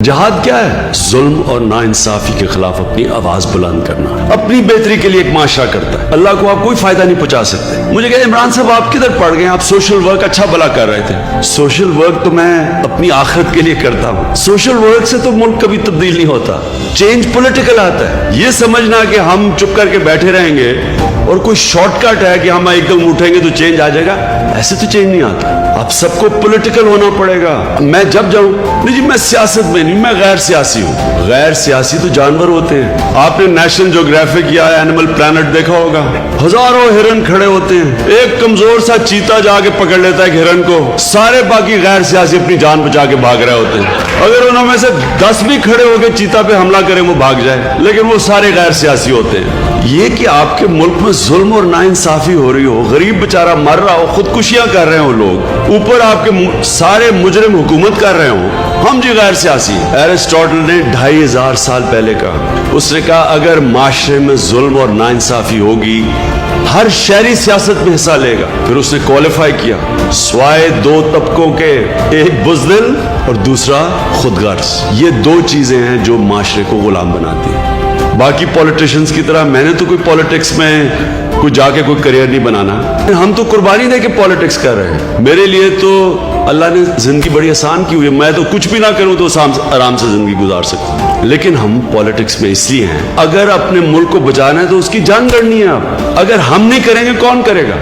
جہاد کیا ہے؟ ظلم اور ناانصافی کے خلاف اپنی آواز بلند کرنا، اپنی بہتری کے لیے ایک معاشرہ کرتا ہے۔ اللہ کو آپ کوئی فائدہ نہیں پہنچا سکتے۔ مجھے کہتے عمران صاحب آپ کدھر پڑ گئے؟ آپ سوشل ورک اچھا بلا کر رہے تھے۔ سوشل ورک تو میں اپنی آخرت کے لیے کرتا ہوں۔ سوشل ورک سے تو ملک کبھی تبدیل نہیں ہوتا۔ چینج پولیٹیکل آتا ہے۔ یہ سمجھنا کہ ہم چپ کر کے بیٹھے رہیں گے اور کوئی شارٹ کٹ ہے کہ ہم ایک دم اٹھیں گے تو چینج آ جائے گا، ایسے تو چینج نہیں آتا۔ اب سب کو پولیٹیکل ہونا پڑے گا۔ میں جب جاؤں نہیں جی میں سیاست میں نہیں، میں غیر سیاسی ہوں۔ غیر سیاسی تو جانور ہوتے ہیں۔ آپ نے نیشنل جیوگرافک یا اینیمل پلانٹ دیکھا ہوگا، ہزاروں ہرن کھڑے ہوتے ہیں، ایک کمزور سا چیتا جا کے پکڑ لیتا ہے ہرن کو، سارے باقی غیر سیاسی اپنی جان بچا کے بھاگ رہے ہوتے ہیں۔ اگر انہوں میں سے 10 بھی کھڑے ہو کے چیتا پہ حملہ کریں وہ بھاگ جائے، لیکن وہ سارے غیر سیاسی ہوتے ہیں۔ یہ کہ آپ کے ملک میں ظلم اور ناانصافی ہو رہی ہو، غریب بیچارہ مر رہا ہو، خودکشیاں کر رہے ہوں لوگ، اوپر آپ کے سارے مجرم حکومت کر رہے ہوں، ہم جی غیر سیاسی۔ ایرسٹوٹل نے 2500 سال پہلے کہا، اس نے کہا اگر معاشرے میں ظلم اور ناانصافی ہوگی ہر شہری سیاست میں حصہ لے گا۔ پھر اس نے کوالیفائی کیا، سوائے 2 طبقوں کے، ایک بزدل اور دوسرا خود غرض۔ یہ 2 چیزیں ہیں جو معاشرے کو غلام بناتی ہیں۔ باقی پولیٹیشنز کی طرح میں نے تو کوئی پولیٹکس میں کوئی جا کے کوئی کریئر نہیں بنانا، ہم تو قربانی دے کے پولیٹکس کر رہے ہیں۔ میرے لیے تو اللہ نے زندگی بڑی آسان کی ہوئی ہے، میں تو کچھ بھی نہ کروں تو آرام سے زندگی گزار سکتا ہوں، لیکن ہم پولیٹکس میں اس لیے ہیں اگر اپنے ملک کو بچانا ہے تو اس کی جان لڑنی ہے۔ اب اگر ہم نہیں کریں گے کون کرے گا؟